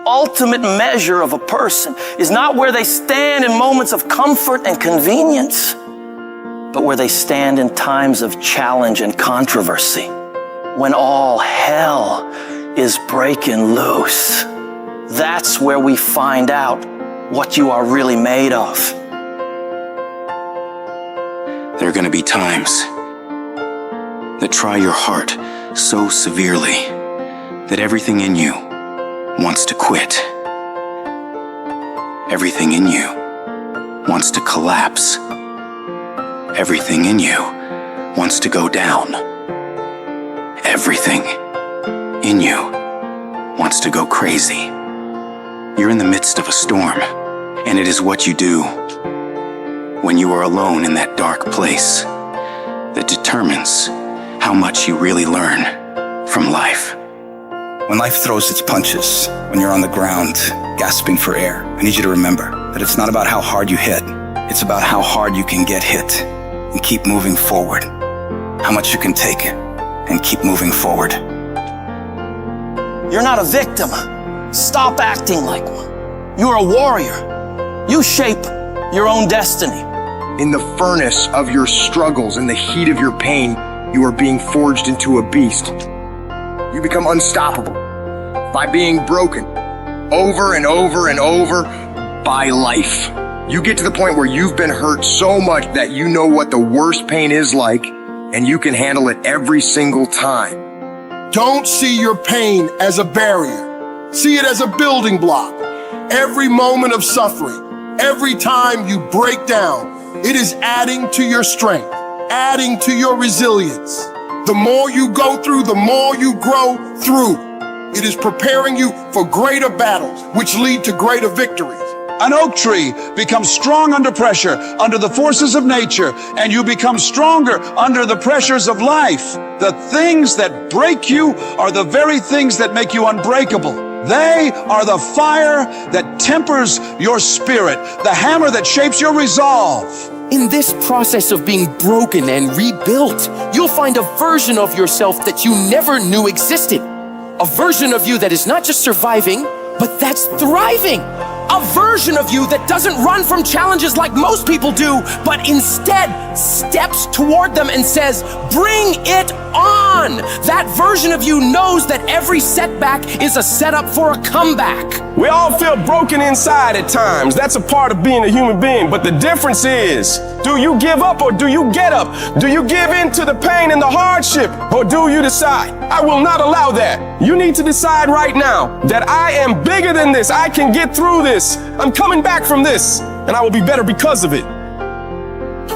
ultimate measure of a person is not where they stand in moments of comfort and convenience, but where they stand in times of challenge and controversy, when all hell is breaking loose. That's where we find out what you are really made of. There are going to be times that try your heart so severely that everything in you wants to quit. Everything in you wants to collapse. Everything in you wants to go down. Everything in you wants to go crazy. You're in the midst of a storm, and it is what you do when you are alone in that dark place that determines how much you really learn from life. When life throws its punches, when you're on the ground gasping for air, I need you to remember that it's not about how hard you hit. It's about how hard you can get hit and keep moving forward. How much you can take and keep moving forward. You're not a victim. Stop acting like one. You're a warrior. You shape your own destiny. In the furnace of your struggles, in the heat of your pain, you are being forged into a beast. You become unstoppable by being broken over and over and over by life. You get to the point where you've been hurt so much that you know what the worst pain is like, and you can handle it every single time. Don't see your pain as a barrier. See it as a building block. Every moment of suffering, every time you break down, it is adding to your strength, adding to your resilience. The more you go through, the more you grow through. It is preparing you for greater battles, which lead to greater victories. An oak tree becomes strong under pressure, under the forces of nature, and you become stronger under the pressures of life. The things that break you are the very things that make you unbreakable. They are the fire that tempers your spirit, the hammer that shapes your resolve. In this process of being broken and rebuilt, you'll find a version of yourself that you never knew existed. A version of you that is not just surviving, but that's thriving. A version of you that doesn't run from challenges like most people do, but instead steps toward them and says, bring it on. That version of you knows that every setback is a setup for a comeback. We all feel broken inside at times. That's a part of being a human being. But the difference is, do you give up or do you get up? Do you give in to the pain and the hardship, or do you decide, I will not allow that? You need to decide right now that I am bigger than this. I can get through this. I'm coming back from this, and I will be better because of it.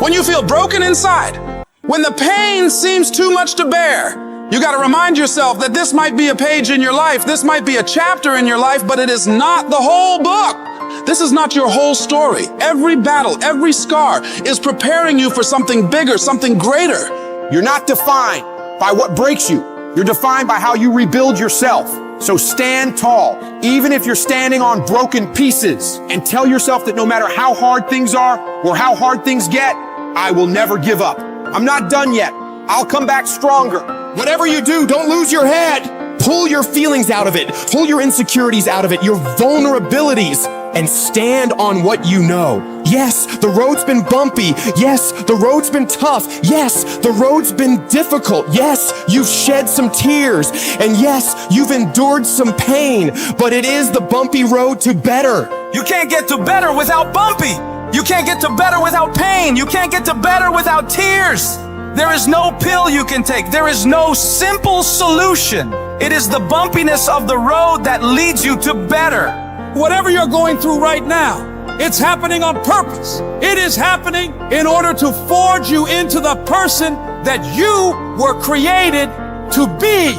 When you feel broken inside, when the pain seems too much to bear, you got to remind yourself that this might be a page in your life, this might be a chapter in your life, but it is not the whole book. This is not your whole story. Every battle, every scar is preparing you for something bigger, something greater. You're not defined by what breaks you. You're defined by how you rebuild yourself. So stand tall, even if you're standing on broken pieces, and tell yourself that no matter how hard things are or how hard things get, I will never give up. I'm not done yet. I'll come back stronger. Whatever you do, don't lose your head. Pull your feelings out of it. Pull your insecurities out of it, your vulnerabilities, and stand on what you know. Yes, the road's been bumpy. Yes, the road's been tough. Yes, the road's been difficult. Yes, you've shed some tears. And yes, you've endured some pain, but it is the bumpy road to better. You can't get to better without bumpy. You can't get to better without pain. You can't get to better without tears. There is no pill you can take. There is no simple solution. It is the bumpiness of the road that leads you to better. Whatever you're going through right now, it's happening on purpose. It is happening in order to forge you into the person that you were created to be.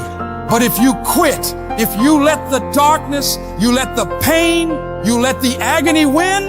But if you quit, if you let the darkness, you let the pain, you let the agony win,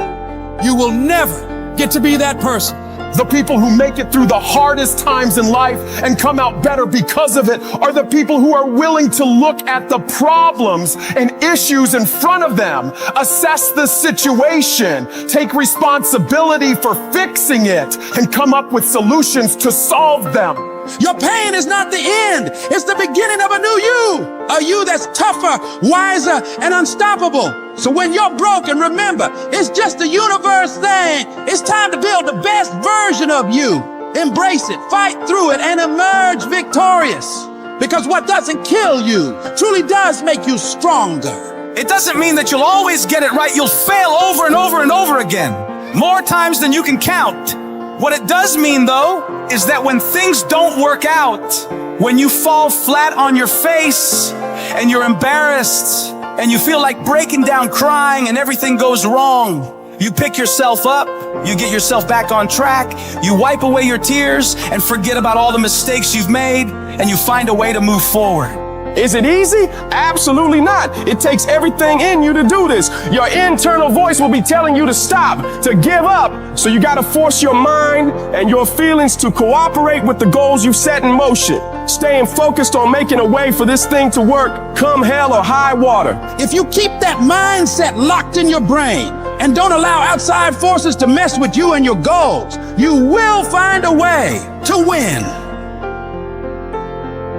you will never get to be that person. The people who make it through the hardest times in life and come out better because of it are the people who are willing to look at the problems and issues in front of them, assess the situation, take responsibility for fixing it, and come up with solutions to solve them. Your pain is not the end. It's the beginning of a new you. A you that's tougher, wiser, and unstoppable. So when you're broken, remember, it's just a universe thing. It's time to build the best version of you. Embrace it, fight through it, and emerge victorious. Because what doesn't kill you truly does make you stronger. It doesn't mean that you'll always get it right. You'll fail over and over and over again. More times than you can count. What it does mean, though, is that when things don't work out, when you fall flat on your face and you're embarrassed and you feel like breaking down crying and everything goes wrong, you pick yourself up, you get yourself back on track, you wipe away your tears and forget about all the mistakes you've made, and you find a way to move forward. Is it easy? Absolutely not. It takes everything in you to do this. Your internal voice will be telling you to stop, to give up. So you got to force your mind and your feelings to cooperate with the goals you've set in motion. Staying focused on making a way for this thing to work, come hell or high water. If you keep that mindset locked in your brain and don't allow outside forces to mess with you and your goals, you will find a way to win.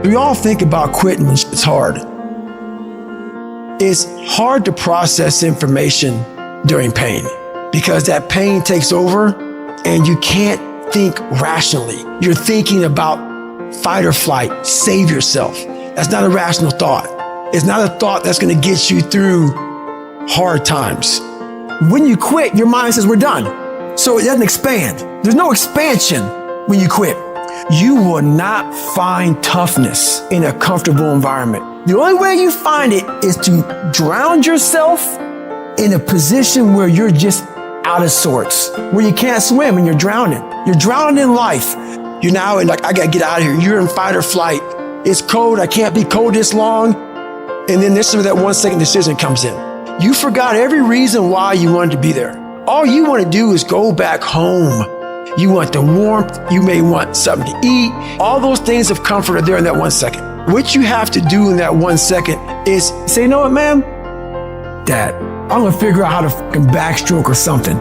We all think about quitting when it's hard. It's hard to process information during pain because that pain takes over and you can't think rationally. You're thinking about fight or flight, save yourself. That's not a rational thought. It's not a thought that's going to get you through hard times. When you quit, your mind says we're done. So it doesn't expand. There's no expansion when you quit. You will not find toughness in a comfortable environment. The only way you find it is to drown yourself in a position where you're just out of sorts, where you can't swim and you're drowning. You're drowning in life. You're now like, I gotta get out of here. You're in fight or flight. It's cold. I can't be cold this long. And then this is where that 1 second decision comes in. You forgot every reason why you wanted to be there. All you want to do is go back home. You want the warmth, you may want something to eat. All those things of comfort are there in that 1 second. What you have to do in that 1 second is say, you know what, ma'am? Dad, I'm gonna figure out how to fucking backstroke or something.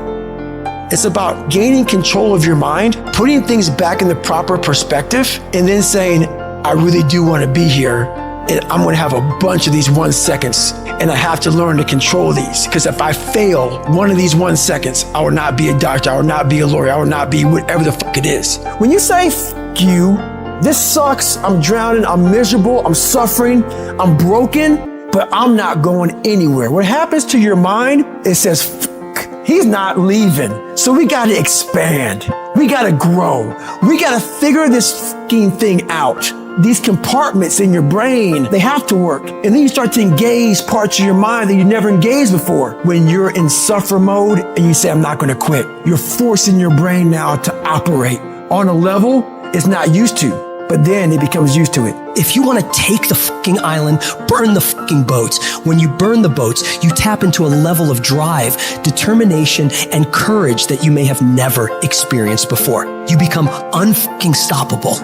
It's about gaining control of your mind, putting things back in the proper perspective, and then saying, I really do want to be here, and I'm gonna have a bunch of these 1 seconds, and I have to learn to control these. Because if I fail one of these 1 seconds, I will not be a doctor, I will not be a lawyer, I will not be whatever the fuck it is. When you say, f you, this sucks, I'm drowning, I'm miserable, I'm suffering, I'm broken, but I'm not going anywhere. What happens to your mind, it says, fuck, he's not leaving. So we gotta expand, we gotta grow, we gotta figure this fucking thing out. These compartments in your brain, they have to work. And then you start to engage parts of your mind that you never engaged before. When you're in suffer mode and you say, I'm not gonna quit, you're forcing your brain now to operate on a level it's not used to, but then it becomes used to it. If you want to take the fucking island, burn the fucking boats. When you burn the boats, you tap into a level of drive, determination, and courage that you may have never experienced before. You become unfucking stoppable.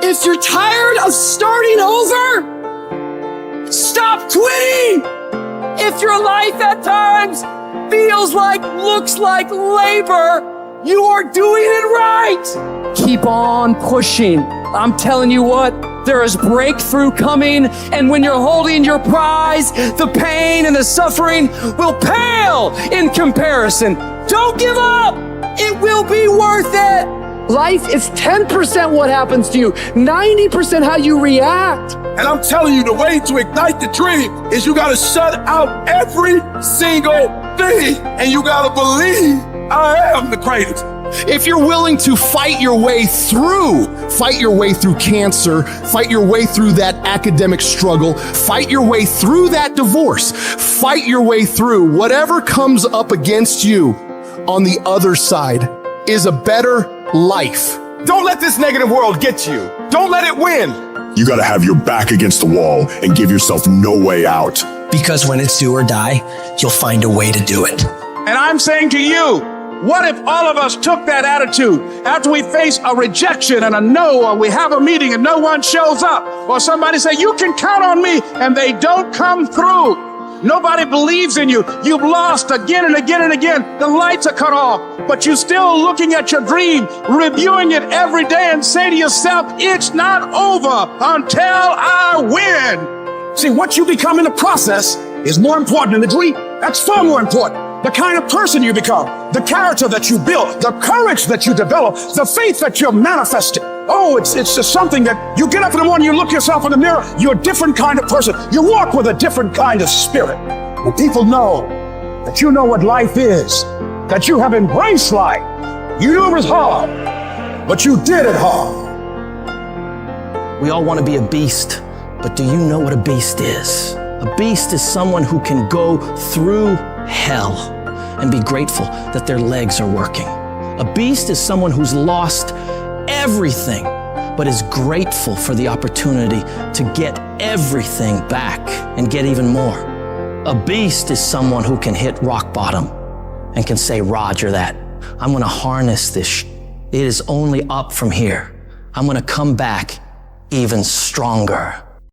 If you're tired of starting over, stop quitting. If your life at times feels like, looks like labor, you are doing it right. Keep on pushing. I'm telling you what, there is breakthrough coming, and when you're holding your prize, the pain and the suffering will pale in comparison. Don't give up. It will be worth it. Life is 10% what happens to you, 90% how you react. And I'm telling you, the way to ignite the dream is you gotta shut out every single thing, and you gotta believe I am the greatest. If you're willing to fight your way through cancer, fight your way through that academic struggle, fight your way through that divorce, fight your way through whatever comes up against you, on the other side is a better life. Don't let this negative world get you. Don't let it win. You gotta have your back against the wall and give yourself no way out. Because when it's do or die, you'll find a way to do it. And I'm saying to you, what if all of us took that attitude after we face a rejection and a no, or we have a meeting and no one shows up, or somebody say, you can count on me, and they don't come through? Nobody believes in you. You've lost again and again and again. The lights are cut off, but you're still looking at your dream, reviewing it every day and say to yourself, it's not over until I win. See, what you become in the process is more important than the dream. That's far more important. The kind of person you become, the character that you build, the courage that you develop, the faith that you're manifesting. Oh, it's just something that you get up in the morning, you look yourself in the mirror, you're a different kind of person. You walk with a different kind of spirit. When people know that you know what life is, that you have embraced life, you knew it was hard, but you did it hard. We all want to be a beast, but do you know what a beast is? A beast is someone who can go through hell and be grateful that their legs are working. A beast is someone who's lost everything, but is grateful for the opportunity to get everything back and get even more. A beast is someone who can hit rock bottom and can say, Roger that. I'm gonna harness this. It is only up from here. I'm gonna come back even stronger.